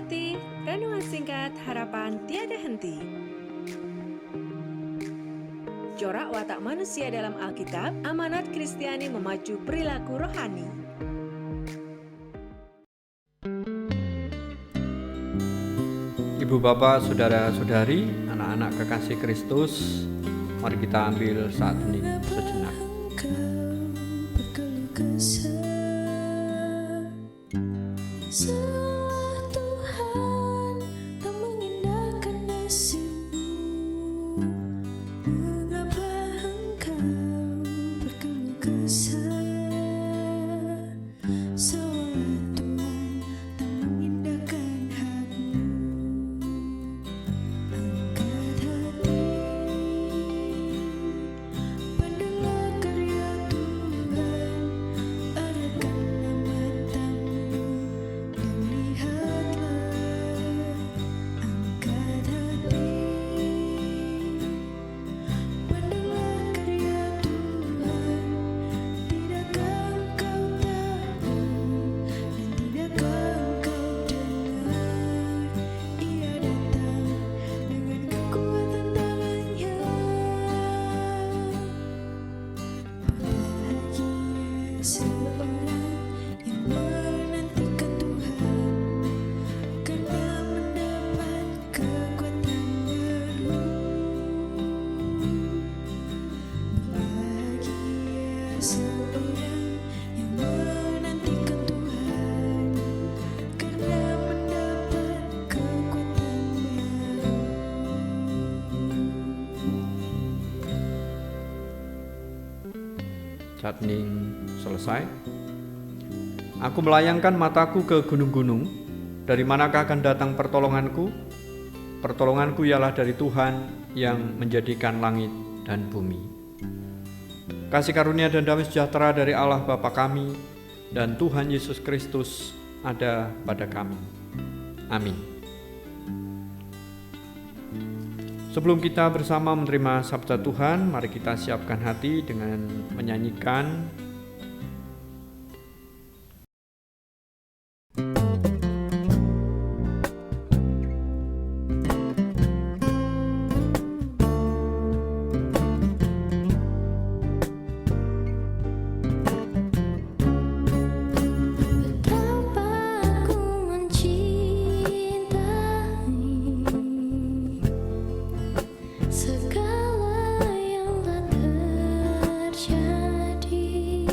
hati, renungan singkat harapan tiada henti. Corak watak manusia dalam Alkitab, amanat Kristiani memacu perilaku rohani. Ibu bapak, saudara-saudari, anak-anak kekasih Kristus, mari kita ambil saat hening sejenak. Tuhan tak mengindahkan nasibmu. Mengapa engkau berkeluh kesah? Seolah Tuhan tak mengindahkan hakmu. Angkat hati, pandanglah karya Tuhan, arahkanlah matamu dan lihatlah. Angkat hati, pandanglah karya Tuhan, tidakkah engkau tahu dan tidakkah engkau dengar? Ia datang dengan kekuatan tangannya. Bahagia seorang yang menantikan Tuhan, karena mendapat kekuatan baru. Bahagia seorang yang menantikan Tuhan, karena mendapat kekuatan baru. Saat hening selesai. Aku melayangkan mataku ke gunung-gunung. Dari manakah akan datang pertolonganku? Pertolonganku ialah dari Tuhan yang menjadikan langit dan bumi. Kasih karunia dan damai sejahtera dari Allah Bapa kami dan Tuhan Yesus Kristus ada pada kami. Amin. Sebelum kita bersama menerima sabda Tuhan, mari kita siapkan hati dengan menyanyikan Betapa aku mencintai segala yang telah terjadi.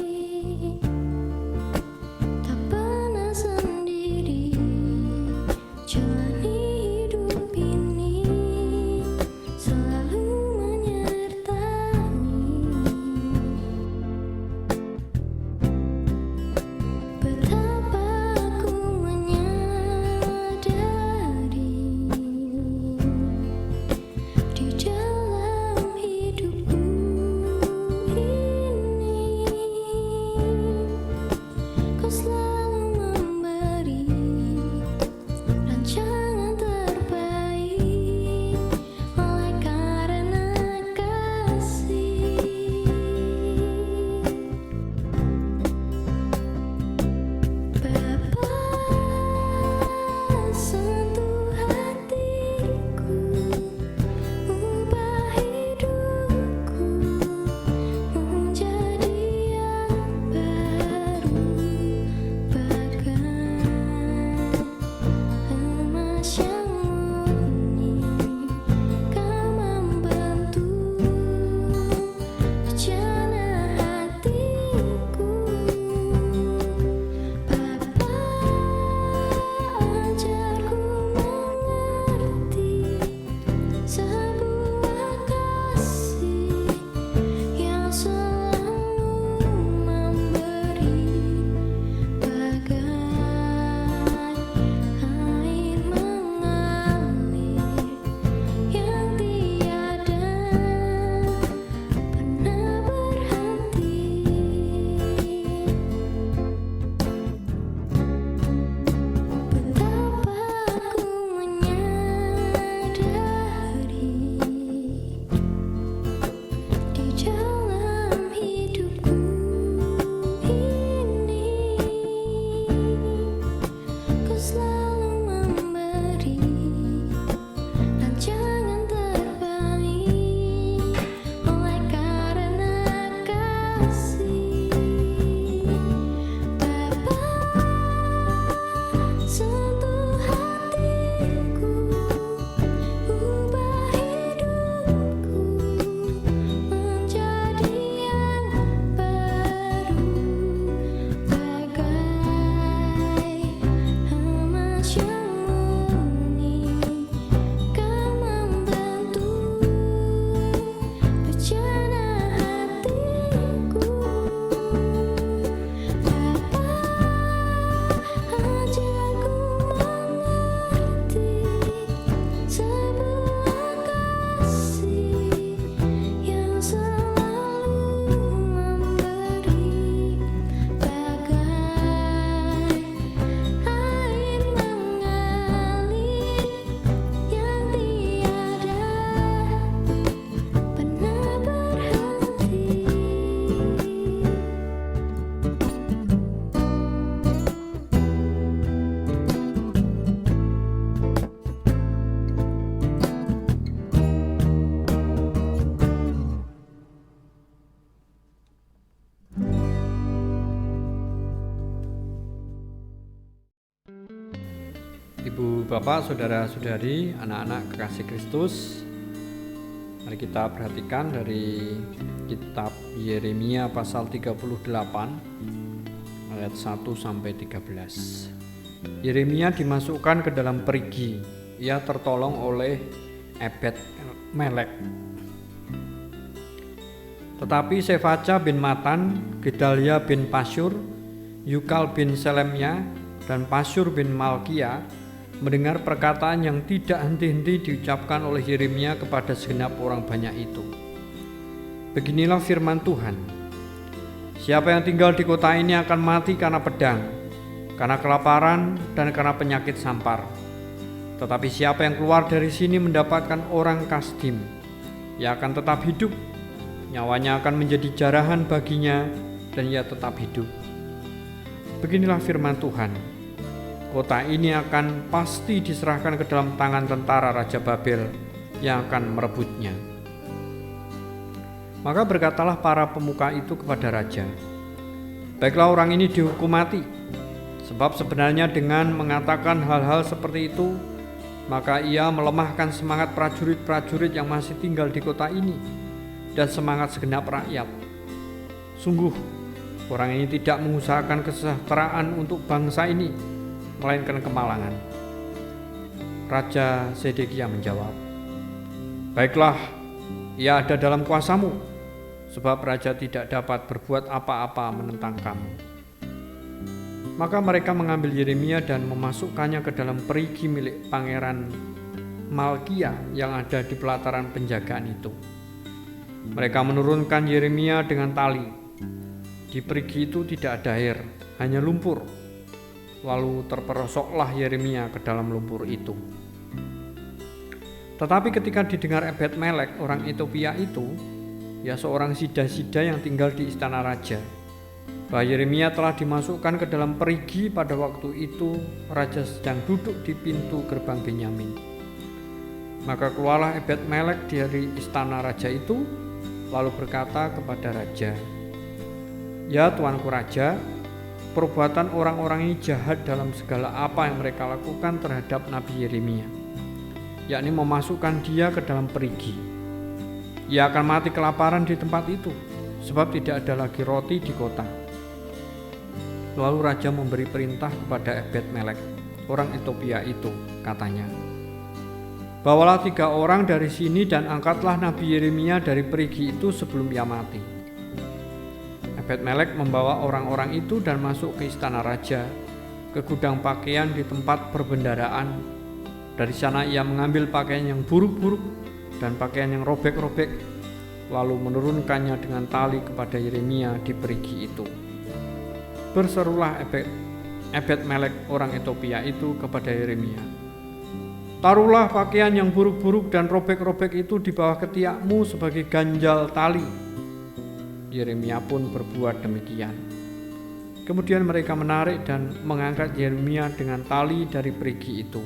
bapak, saudara-saudari, anak-anak kekasih Kristus, mari kita perhatikan dari kitab Yeremia pasal 38 ayat 1-13. Yeremia dimasukkan ke dalam perigi. Ia tertolong oleh Ebed Melek. Tetapi Sefaca bin Matan, Gedalia bin Pasyur, Yukal bin Selemya, dan Pasyur bin Malkia mendengar perkataan yang tidak henti-henti diucapkan oleh Yeremia kepada segenap orang banyak itu. Beginilah firman Tuhan. Siapa yang tinggal di kota ini akan mati karena pedang, karena kelaparan, dan karena penyakit sampar. Tetapi siapa yang keluar dari sini mendapatkan orang Kasdim, ia akan tetap hidup. Nyawanya akan menjadi jarahan baginya dan ia tetap hidup. Beginilah firman Tuhan. Kota ini akan pasti diserahkan ke dalam tangan tentara Raja Babel yang akan merebutnya. Maka berkatalah para pemuka itu kepada raja, baiklah orang ini dihukum mati, sebab sebenarnya dengan mengatakan hal-hal seperti itu, maka ia melemahkan semangat prajurit-prajurit yang masih tinggal di kota ini dan semangat segenap rakyat. Sungguh, orang ini tidak mengusahakan kesejahteraan untuk bangsa ini, melainkan kemalangan. Raja Zedekia menjawab, baiklah, ia ada dalam kuasamu, sebab raja tidak dapat berbuat apa-apa menentang kamu. Maka mereka mengambil Yeremia dan memasukkannya ke dalam perigi milik Pangeran Malkia yang ada di pelataran penjagaan itu. Mereka menurunkan Yeremia dengan tali. Di perigi itu tidak ada air, hanya lumpur. Lalu terperosoklah Yeremia ke dalam lumpur itu. Tetapi ketika didengar Ebed Melek, orang Ethiopia itu, ya seorang sida-sida yang tinggal di istana raja, bahwa Yeremia telah dimasukkan ke dalam perigi pada waktu itu raja sedang duduk di pintu gerbang Benyamin. Maka keluarlah Ebed Melek dari istana raja itu, lalu berkata kepada raja, ya tuanku raja, perbuatan orang-orang ini jahat dalam segala apa yang mereka lakukan terhadap Nabi Yeremia, yakni memasukkan dia ke dalam perigi. Ia akan mati kelaparan di tempat itu, sebab tidak ada lagi roti di kota. Lalu raja memberi perintah kepada Ebed Melek, orang Ethiopia itu, katanya, bawalah 3 orang dari sini dan angkatlah Nabi Yeremia dari perigi itu sebelum ia mati. Ebed Melek membawa orang-orang itu dan masuk ke istana raja, ke gudang pakaian di tempat perbendaraan. Dari sana ia mengambil pakaian yang buruk-buruk dan pakaian yang robek-robek, lalu menurunkannya dengan tali kepada Yeremia di perigi itu. Berserulah Ebed Melek orang Ethiopia itu kepada Yeremia, taruhlah pakaian yang buruk-buruk dan robek-robek itu di bawah ketiakmu sebagai ganjal tali. Yeremia pun berbuat demikian. Kemudian mereka menarik dan mengangkat Yeremia dengan tali dari perigi itu.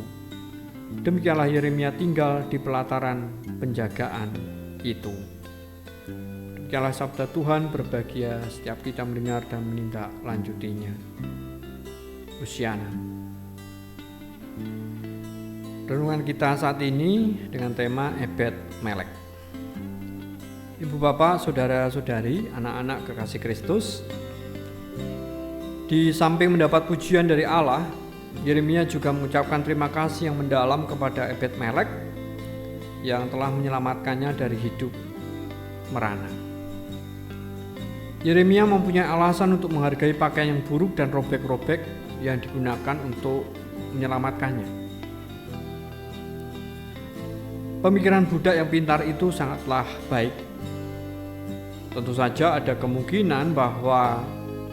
Demikianlah Yeremia tinggal di pelataran penjagaan itu. Demikianlah sabda Tuhan, berbahagia setiap kita mendengar dan menindaklanjutinya. Hosiana. Renungan kita saat ini dengan tema Ebed Melek. Ibu bapak, saudara-saudari, anak-anak kekasih Kristus, di samping mendapat pujian dari Allah, Yeremia juga mengucapkan terima kasih yang mendalam kepada Ebed Melek yang telah menyelamatkannya dari hidup merana. Yeremia mempunyai alasan untuk menghargai pakaian yang buruk dan robek-robek yang digunakan untuk menyelamatkannya. Pemikiran budak yang pintar itu sangatlah baik. Tentu saja ada kemungkinan bahwa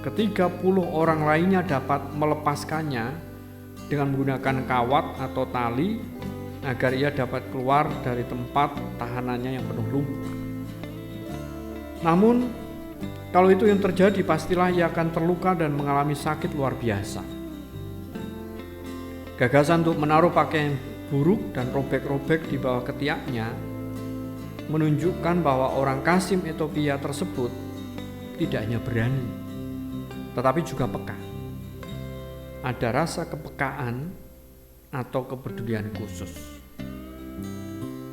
ke-30 orang lainnya dapat melepaskannya dengan menggunakan kawat atau tali agar ia dapat keluar dari tempat tahanannya yang penuh lumpur. Namun, kalau itu yang terjadi, pastilah ia akan terluka dan mengalami sakit luar biasa. Gagasan untuk menaruh pakaian buruk dan robek-robek di bawah ketiaknya menunjukkan bahwa orang Kasdim Ethiopia tersebut tidak hanya berani, tetapi juga peka. Ada rasa kepekaan atau kepedulian khusus.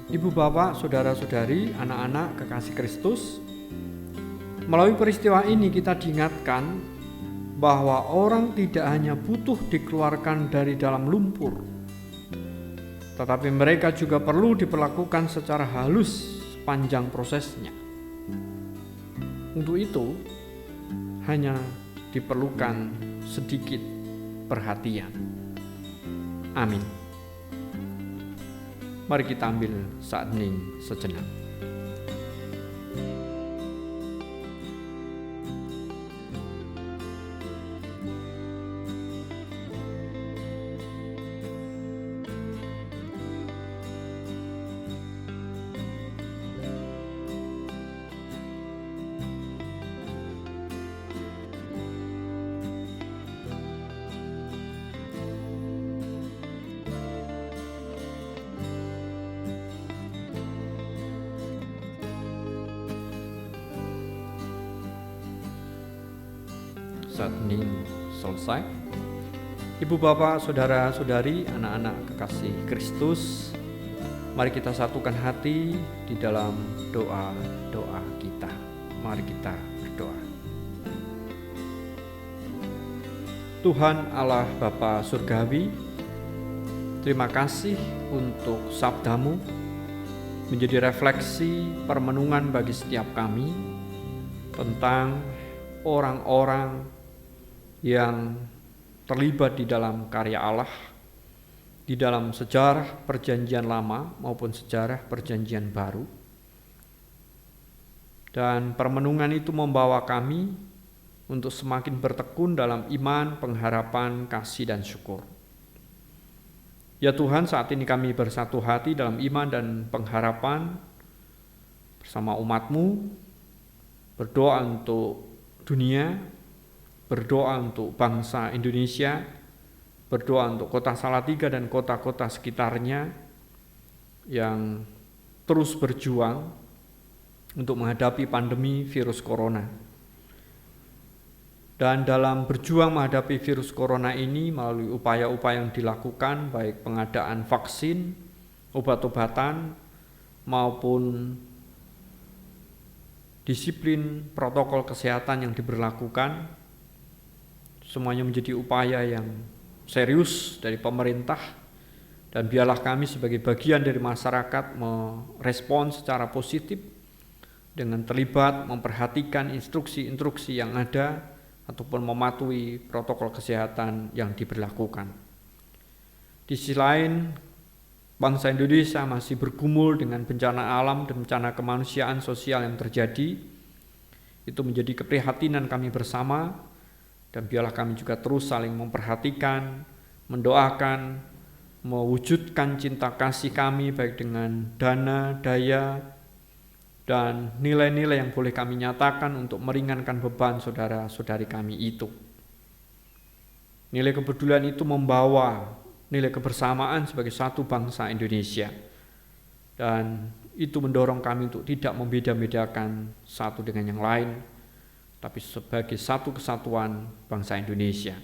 Ibu bapak, saudara-saudari, anak-anak kekasih Kristus, melalui peristiwa ini kita diingatkan bahwa orang tidak hanya butuh dikeluarkan dari dalam lumpur, tetapi mereka juga perlu diperlakukan secara halus sepanjang prosesnya. Untuk itu, hanya diperlukan sedikit perhatian. Amin. Mari kita ambil saat hening sejenak. Saat hening selesai. Ibu bapak, saudara-saudari, anak-anak kekasih Kristus, mari kita satukan hati di dalam doa-doa kita. Mari kita berdoa. Tuhan Allah Bapa Surgawi, terima kasih untuk sabdamu menjadi refleksi permenungan bagi setiap kami tentang orang-orang yang terlibat di dalam karya Allah, di dalam sejarah perjanjian lama maupun sejarah perjanjian baru. Dan permenungan itu membawa kami untuk semakin bertekun dalam iman, pengharapan, kasih, dan syukur. Ya Tuhan, saat ini kami bersatu hati dalam iman dan pengharapan bersama umat-Mu, berdoa untuk dunia, berdoa untuk bangsa Indonesia, berdoa untuk kota Salatiga dan kota-kota sekitarnya yang terus berjuang untuk menghadapi pandemi virus corona. Dan dalam berjuang menghadapi virus corona ini melalui upaya-upaya yang dilakukan, baik pengadaan vaksin, obat-obatan, maupun disiplin protokol kesehatan yang diberlakukan, semuanya menjadi upaya yang serius dari pemerintah, dan biarlah kami sebagai bagian dari masyarakat merespons secara positif dengan terlibat memperhatikan instruksi-instruksi yang ada ataupun mematuhi protokol kesehatan yang diberlakukan. Di sisi lain, bangsa Indonesia masih bergumul dengan bencana alam dan bencana kemanusiaan sosial yang terjadi. Itu menjadi keprihatinan kami bersama, dan biarlah kami juga terus saling memperhatikan, mendoakan, mewujudkan cinta kasih kami baik dengan dana, daya, dan nilai-nilai yang boleh kami nyatakan untuk meringankan beban saudara-saudari kami itu. Nilai kepedulian itu membawa nilai kebersamaan sebagai satu bangsa Indonesia, dan itu mendorong kami untuk tidak membeda-bedakan satu dengan yang lain, tapi sebagai satu kesatuan bangsa Indonesia.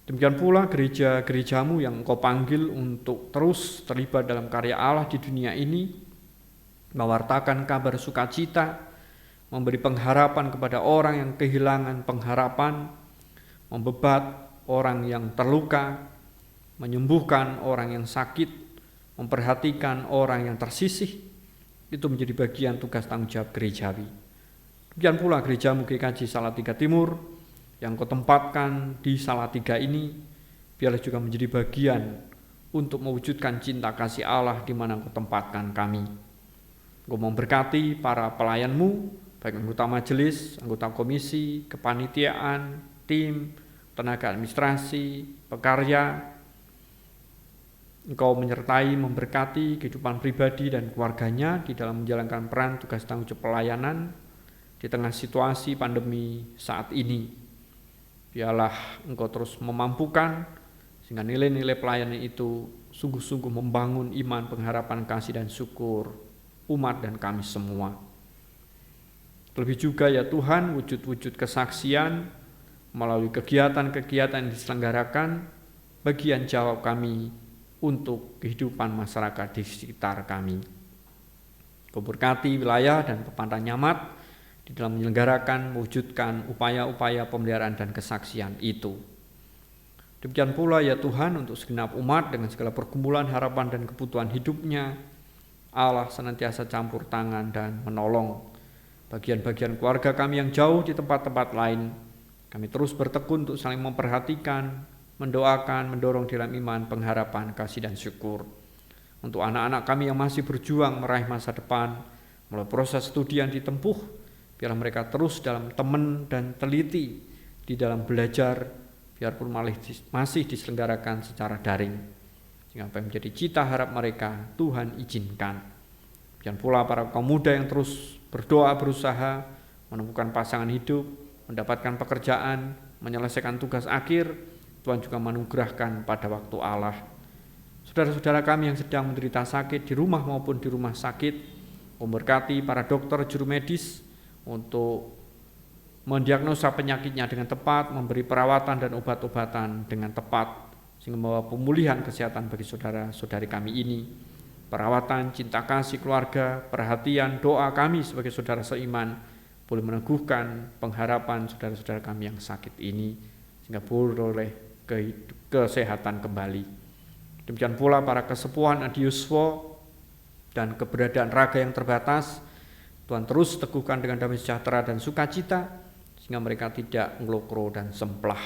Demikian pula gereja-gerejamu yang Engkau panggil untuk terus terlibat dalam karya Allah di dunia ini, mewartakan kabar sukacita, memberi pengharapan kepada orang yang kehilangan pengharapan, membebat orang yang terluka, menyembuhkan orang yang sakit, memperhatikan orang yang tersisih. Itu menjadi bagian tugas tanggung jawab gerejawi. Demikian pula gerejamu GKJ Salatiga Timur yang Kau tempatkan di Salatiga ini, biarlah juga menjadi bagian untuk mewujudkan cinta kasih Allah di mana Kau tempatkan kami. Kau memberkati para pelayan-Mu, baik anggota majelis, anggota komisi, kepanitiaan, tim, tenaga administrasi, pekarya. Engkau menyertai, memberkati kehidupan pribadi dan keluarganya di dalam menjalankan peran tugas tanggung jawab pelayanan di tengah situasi pandemi saat ini. Biarlah Engkau terus memampukan sehingga nilai-nilai pelayanan itu sungguh-sungguh membangun iman, pengharapan, kasih, dan syukur umat dan kami semua. Lebih juga ya Tuhan, wujud-wujud kesaksian melalui kegiatan-kegiatan yang diselenggarakan bagian jawab kami untuk kehidupan masyarakat di sekitar kami. Kau berkati wilayah dan Pepantan Nyamat di dalam menyelenggarakan, mewujudkan upaya-upaya pemeliharaan dan kesaksian itu. Demikian pula ya Tuhan, untuk segenap umat dengan segala pergumulan, harapan dan kebutuhan hidupnya, Allah senantiasa campur tangan dan menolong bagian-bagian keluarga kami yang jauh di tempat-tempat lain. Kami terus bertekun untuk saling memperhatikan, mendoakan, mendorong dalam iman, pengharapan, kasih dan syukur. Untuk anak-anak kami yang masih berjuang meraih masa depan, melalui proses studi yang ditempuh, biarlah mereka terus dalam teman dan teliti di dalam belajar, biarpun masih diselenggarakan secara daring. Sehingga apa yang menjadi cita harap mereka, Tuhan izinkan. Dan pula para kaum muda yang terus berdoa, berusaha menemukan pasangan hidup, mendapatkan pekerjaan, menyelesaikan tugas akhir, Tuhan juga menganugerahkan pada waktu Allah. Saudara-saudara kami yang sedang menderita sakit di rumah maupun di rumah sakit, memberkati para dokter juru medis untuk mendiagnosa penyakitnya dengan tepat, memberi perawatan dan obat-obatan dengan tepat, sehingga membawa pemulihan kesehatan bagi saudara-saudari kami ini. Perawatan, cinta kasih keluarga, perhatian, doa kami sebagai saudara seiman boleh meneguhkan pengharapan saudara-saudara kami yang sakit ini, sehingga boleh kesehatan kembali. Demikian pula para kesepuhan adiuswo dan keberadaan raga yang terbatas, Tuhan terus teguhkan dengan damai sejahtera dan sukacita, sehingga mereka tidak ngelokro dan semplah.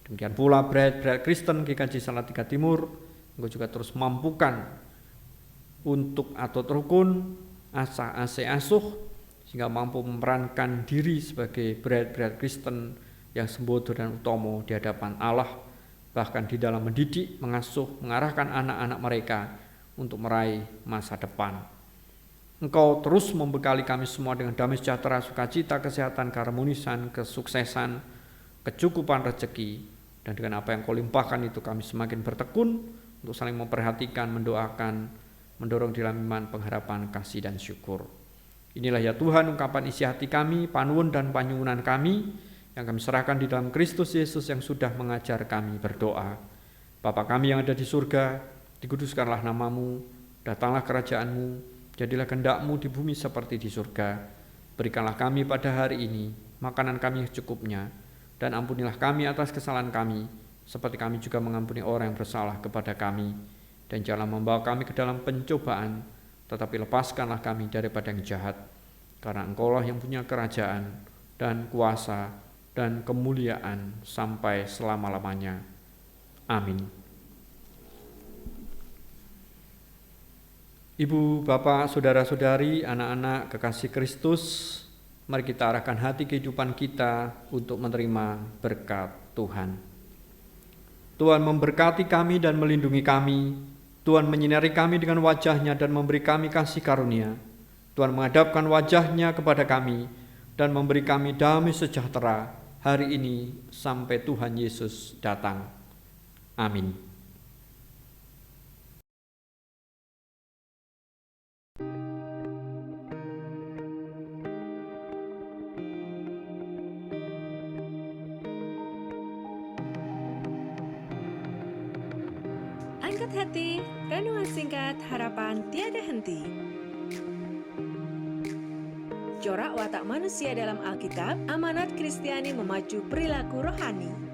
Demikian pula berat Kristen GKJ Salatiga Timur, Engkau juga terus mampukan untuk atot rukun, asuh, sehingga mampu memerankan diri sebagai berat Kristen yang sembodo dan utomo di hadapan Allah, bahkan di dalam mendidik, mengasuh, mengarahkan anak-anak mereka untuk meraih masa depan. Engkau terus membekali kami semua dengan damai sejahtera, sukacita, kesehatan, keharmonisan, kesuksesan, kecukupan rezeki, dan dengan apa yang Kau limpahkan itu kami semakin bertekun untuk saling memperhatikan, mendoakan, mendorong dalam iman, pengharapan, kasih dan syukur. Inilah ya Tuhan ungkapan isi hati kami, panuwun dan panyuwunan kami, yang kami serahkan di dalam Kristus Yesus yang sudah mengajar kami berdoa. Bapa kami yang ada di surga, dikuduskanlah namamu, datanglah kerajaanmu, jadilah kehendak-Mu di bumi seperti di surga. Berikanlah kami pada hari ini makanan kami yang cukupnya, dan ampunilah kami atas kesalahan kami, seperti kami juga mengampuni orang yang bersalah kepada kami. Dan janganlah membawa kami ke dalam pencobaan, tetapi lepaskanlah kami daripada yang jahat. Karena Engkau-lah yang punya kerajaan dan kuasa dan kemuliaan sampai selama-lamanya. Amin. Ibu, bapak, saudara-saudari, anak-anak kekasih Kristus, mari kita arahkan hati kehidupan kita untuk menerima berkat Tuhan. Tuhan memberkati kami dan melindungi kami. Tuhan menyinari kami dengan wajah-Nya dan memberi kami kasih karunia. Tuhan menghadapkan wajah-Nya kepada kami dan memberi kami damai sejahtera hari ini sampai Tuhan Yesus datang. Amin. Angkat hati, renungan singkat harapan tiada henti. Corak watak manusia dalam Alkitab, amanat Kristiani memacu perilaku rohani.